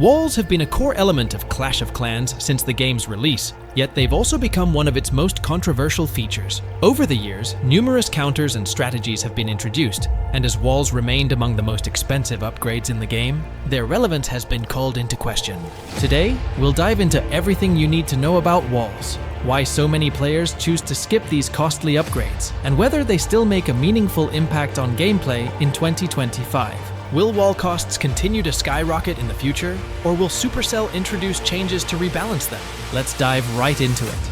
Walls have been a core element of Clash of Clans since the game's release, yet they've also become one of its most controversial features. Over the years, numerous counters and strategies have been introduced, and as walls remained among the most expensive upgrades in the game, their relevance has been called into question. Today, we'll dive into everything you need to know about walls, why so many players choose to skip these costly upgrades, and whether they still make a meaningful impact on gameplay in 2025. Will wall costs continue to skyrocket in the future, or will Supercell introduce changes to rebalance them? Let's dive right into it.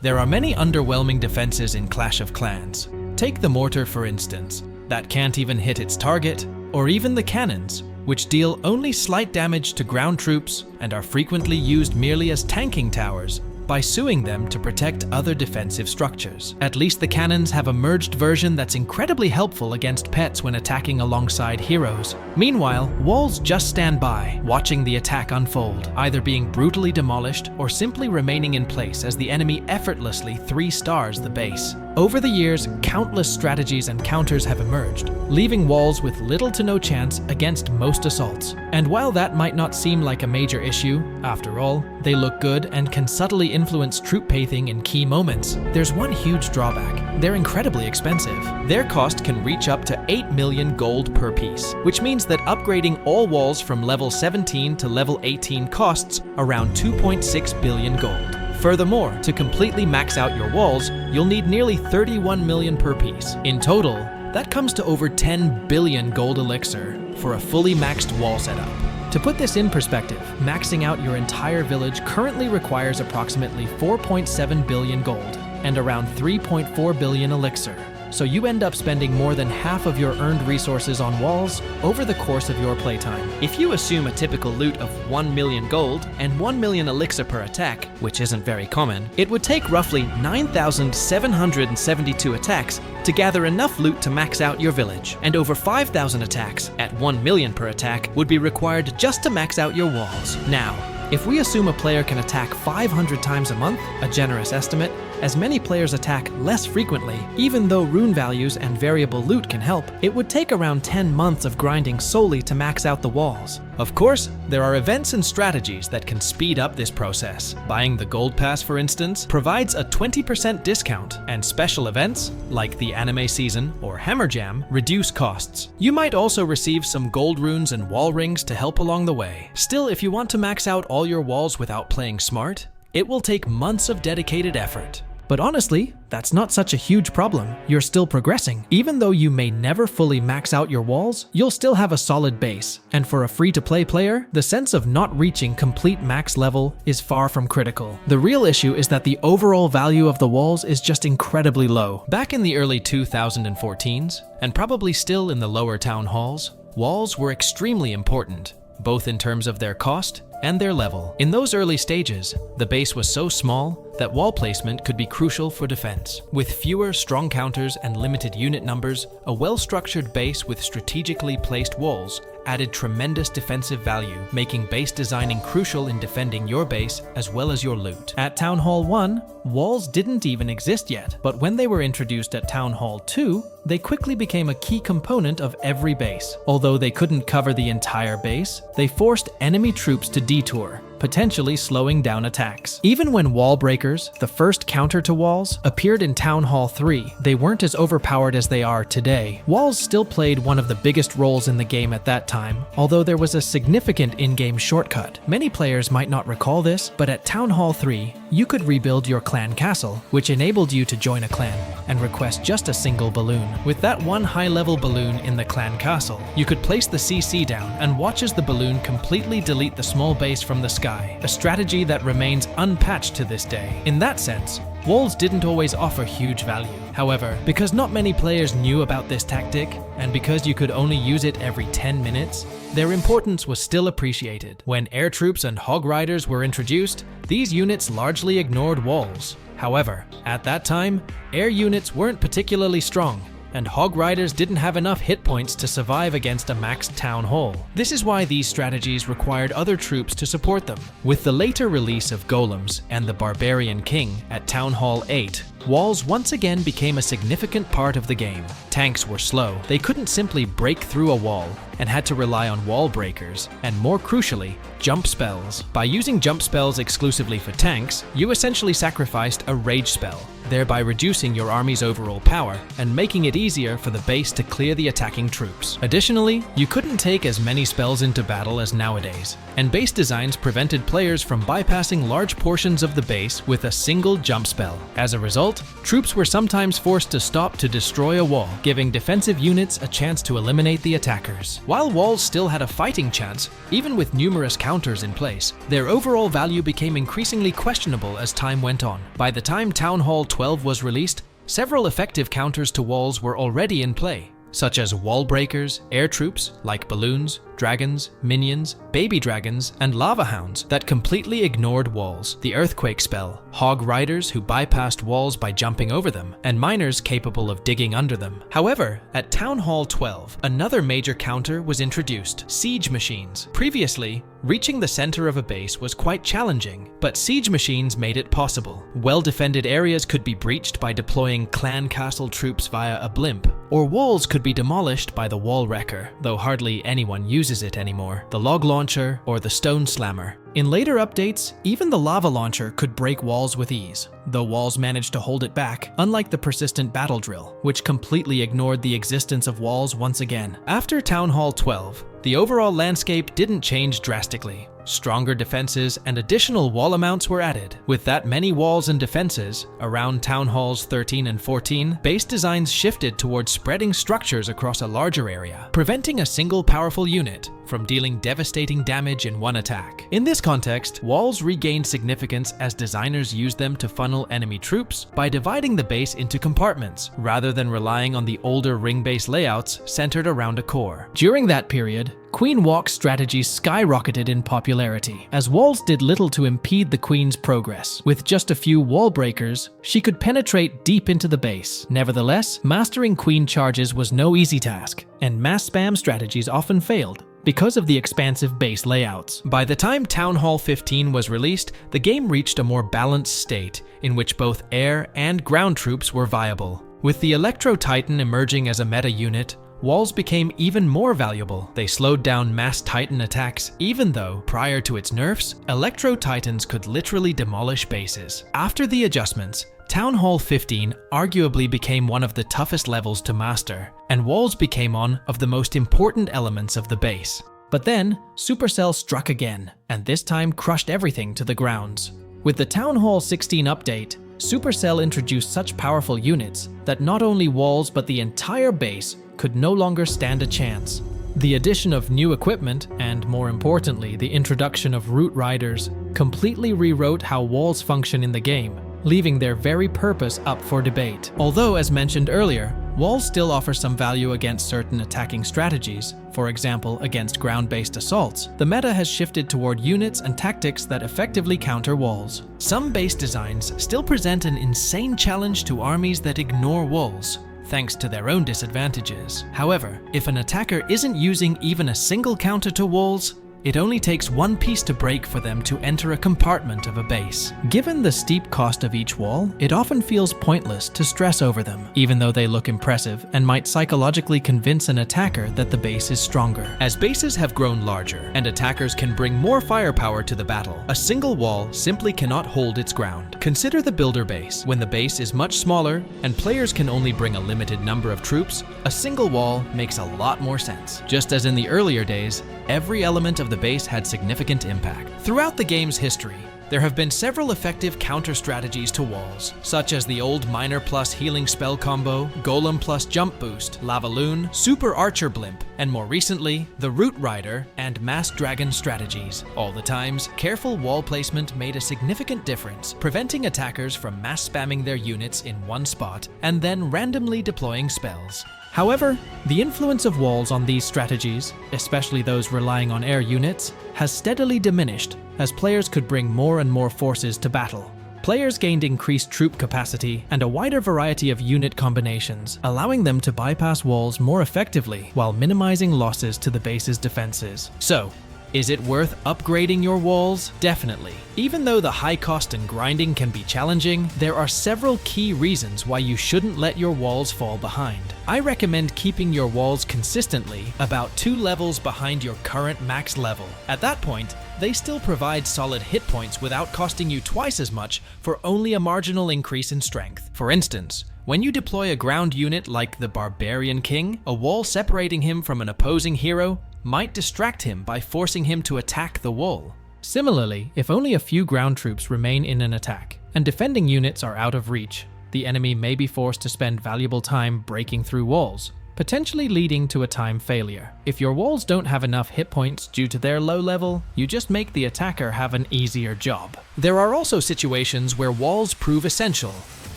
There are many underwhelming defenses in Clash of Clans. Take the mortar for instance, that can't even hit its target, or even the cannons, which deal only slight damage to ground troops and are frequently used merely as tanking towers by suing them to protect other defensive structures. At least the cannons have a merged version that's incredibly helpful against pets when attacking alongside heroes. Meanwhile, walls just stand by, watching the attack unfold, either being brutally demolished or simply remaining in place as the enemy effortlessly 3-stars the base. Over the years, countless strategies and counters have emerged, leaving walls with little to no chance against most assaults. And while that might not seem like a major issue, after all, they look good and can subtly influence troop pacing in key moments. There's one huge drawback: they're incredibly expensive. Their cost can reach up to 8 million gold per piece, which means that upgrading all walls from level 17 to level 18 costs around 2.6 billion gold. Furthermore, to completely max out your walls, you'll need nearly 31 million per piece. In total, that comes to over 10 billion gold elixir for a fully maxed wall setup. To put this in perspective, maxing out your entire village currently requires approximately 4.7 billion gold and around 3.4 billion elixir. So you end up spending more than half of your earned resources on walls over the course of your playtime. If you assume a typical loot of 1 million gold and 1 million elixir per attack, which isn't very common, it would take roughly 9,772 attacks to gather enough loot to max out your village, and over 5,000 attacks at 1 million per attack would be required just to max out your walls. Now, if we assume a player can attack 500 times a month, a generous estimate, as many players attack less frequently, even though rune values and variable loot can help, it would take around 10 months of grinding solely to max out the walls. Of course, there are events and strategies that can speed up this process. Buying the Gold Pass, for instance, provides a 20% discount, and special events, like the anime season or Hammer Jam, reduce costs. You might also receive some gold runes and wall rings to help along the way. Still, if you want to max out all your walls without playing smart, it will take months of dedicated effort. But honestly, that's not such a huge problem. You're still progressing. Even though you may never fully max out your walls, you'll still have a solid base. And for a free-to-play player, the sense of not reaching complete max level is far from critical. The real issue is that the overall value of the walls is just incredibly low. Back in the early 2014s, and probably still in the lower town halls, walls were extremely important, both in terms of their cost and their level. In those early stages, the base was so small that wall placement could be crucial for defense. With fewer strong counters and limited unit numbers, a well-structured base with strategically placed walls added tremendous defensive value, making base designing crucial in defending your base as well as your loot. At Town Hall 1, walls didn't even exist yet, but when they were introduced at Town Hall 2, they quickly became a key component of every base. Although they couldn't cover the entire base, they forced enemy troops to detour, potentially slowing down attacks. Even when wall breakers, the first counter to walls, appeared in Town Hall 3, they weren't as overpowered as they are today. Walls still played one of the biggest roles in the game at that time, although there was a significant in-game shortcut. Many players might not recall this, but at Town Hall 3, you could rebuild your clan castle, which enabled you to join a clan and request just a single balloon. With that one high-level balloon in the clan castle, you could place the CC down and watch as the balloon completely delete the small base from the sky, a strategy that remains unpatched to this day. In that sense, walls didn't always offer huge value. However, because not many players knew about this tactic, and because you could only use it every 10 minutes, their importance was still appreciated. When air troops and hog riders were introduced, these units largely ignored walls. However, at that time, air units weren't particularly strong, and hog riders didn't have enough hit points to survive against a maxed town hall. This is why these strategies required other troops to support them. With the later release of golems and the Barbarian King at Town Hall 8, walls once again became a significant part of the game. Tanks were slow. They couldn't simply break through a wall and had to rely on wall breakers, and more crucially, jump spells. By using jump spells exclusively for tanks, you essentially sacrificed a rage spell, thereby reducing your army's overall power and making it easier for the base to clear the attacking troops. Additionally, you couldn't take as many spells into battle as nowadays, and base designs prevented players from bypassing large portions of the base with a single jump spell. As a result, troops were sometimes forced to stop to destroy a wall, giving defensive units a chance to eliminate the attackers. While walls still had a fighting chance, even with numerous counters in place, their overall value became increasingly questionable as time went on. By the time Town Hall 12 was released, several effective counters to walls were already in play, such as wall breakers, air troops like balloons, dragons, minions, baby dragons, and lava hounds that completely ignored walls, the earthquake spell, hog riders who bypassed walls by jumping over them, and miners capable of digging under them. However, at Town Hall 12, another major counter was introduced: siege machines. Previously, reaching the center of a base was quite challenging, but siege machines made it possible. Well-defended areas could be breached by deploying clan castle troops via a blimp, or walls could be demolished by the wall wrecker, though hardly anyone uses it anymore, the log launcher or the stone slammer. In later updates, even the lava launcher could break walls with ease, though walls managed to hold it back, unlike the persistent battle drill, which completely ignored the existence of walls once again. After Town Hall 12, the overall landscape didn't change drastically. Stronger defenses and additional wall amounts were added. With that many walls and defenses, around Town Halls 13 and 14, base designs shifted towards spreading structures across a larger area, preventing a single powerful unit from dealing devastating damage in one attack. In this context, walls regained significance as designers used them to funnel enemy troops by dividing the base into compartments, rather than relying on the older ring-based layouts centered around a core. During that period, Queen Walk strategies skyrocketed in popularity, as walls did little to impede the Queen's progress. With just a few wall breakers, she could penetrate deep into the base. Nevertheless, mastering Queen charges was no easy task, and mass spam strategies often failed because of the expansive base layouts. By the time Town Hall 15 was released, the game reached a more balanced state in which both air and ground troops were viable. With the Electro Titan emerging as a meta unit, walls became even more valuable. They slowed down mass Titan attacks, even though, prior to its nerfs, Electro Titans could literally demolish bases. After the adjustments, Town Hall 15 arguably became one of the toughest levels to master, and walls became one of the most important elements of the base. But then, Supercell struck again, and this time crushed everything to the grounds. With the Town Hall 16 update, Supercell introduced such powerful units that not only walls but the entire base could no longer stand a chance. The addition of new equipment, and more importantly, the introduction of root riders, completely rewrote how walls function in the game, leaving their very purpose up for debate. Although, as mentioned earlier, walls still offer some value against certain attacking strategies, for example against ground-based assaults, the meta has shifted toward units and tactics that effectively counter walls. Some base designs still present an insane challenge to armies that ignore walls, thanks to their own disadvantages. However, if an attacker isn't using even a single counter to walls, it only takes one piece to break for them to enter a compartment of a base. Given the steep cost of each wall, it often feels pointless to stress over them, even though they look impressive and might psychologically convince an attacker that the base is stronger. As bases have grown larger and attackers can bring more firepower to the battle, a single wall simply cannot hold its ground. Consider the builder base. When the base is much smaller and players can only bring a limited number of troops, a single wall makes a lot more sense. Just as in the earlier days, every element of the base had significant impact. Throughout the game's history, there have been several effective counter strategies to walls, such as the old Miner plus healing spell combo, Golem plus jump boost, Lavaloon, Super Archer blimp, and more recently, the Root Rider and Mass Dragon strategies. All the times, careful wall placement made a significant difference, preventing attackers from mass spamming their units in one spot and then randomly deploying spells. However, the influence of walls on these strategies, especially those relying on air units, has steadily diminished as players could bring more and more forces to battle. Players gained increased troop capacity and a wider variety of unit combinations, allowing them to bypass walls more effectively while minimizing losses to the base's defenses. So, Is it worth upgrading your walls? Definitely. Even though the high cost and grinding can be challenging, there are several key reasons why you shouldn't let your walls fall behind. I recommend keeping your walls consistently about 2 levels behind your current max level. At that point, they still provide solid hit points without costing you twice as much for only a marginal increase in strength. For instance, when you deploy a ground unit like the Barbarian King, a wall separating him from an opposing hero might distract him by forcing him to attack the wall. Similarly, if only a few ground troops remain in an attack, and defending units are out of reach, the enemy may be forced to spend valuable time breaking through walls, potentially leading to a time failure. If your walls don't have enough hit points due to their low level, you just make the attacker have an easier job. There are also situations where walls prove essential.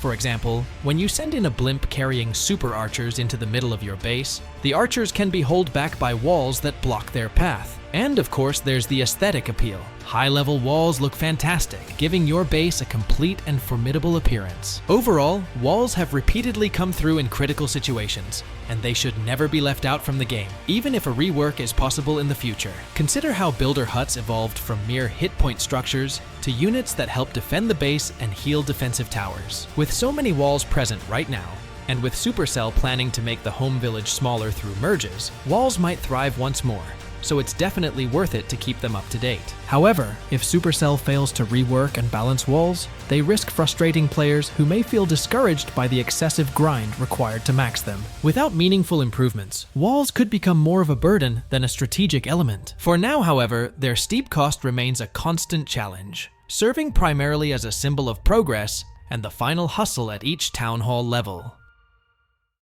For example, when you send in a blimp carrying super archers into the middle of your base, the archers can be held back by walls that block their path. And of course, there's the aesthetic appeal. High-level walls look fantastic, giving your base a complete and formidable appearance. Overall, walls have repeatedly come through in critical situations, and they should never be left out from the game, even if a rework is possible in the future. Consider how builder huts evolved from mere hit point structures to units that help defend the base and heal defensive towers. With so many walls present right now, and with Supercell planning to make the home village smaller through merges, walls might thrive once more. So it's definitely worth it to keep them up to date. However, if Supercell fails to rework and balance walls, they risk frustrating players who may feel discouraged by the excessive grind required to max them. Without meaningful improvements, walls could become more of a burden than a strategic element. For now, however, their steep cost remains a constant challenge, serving primarily as a symbol of progress and the final hustle at each town hall level.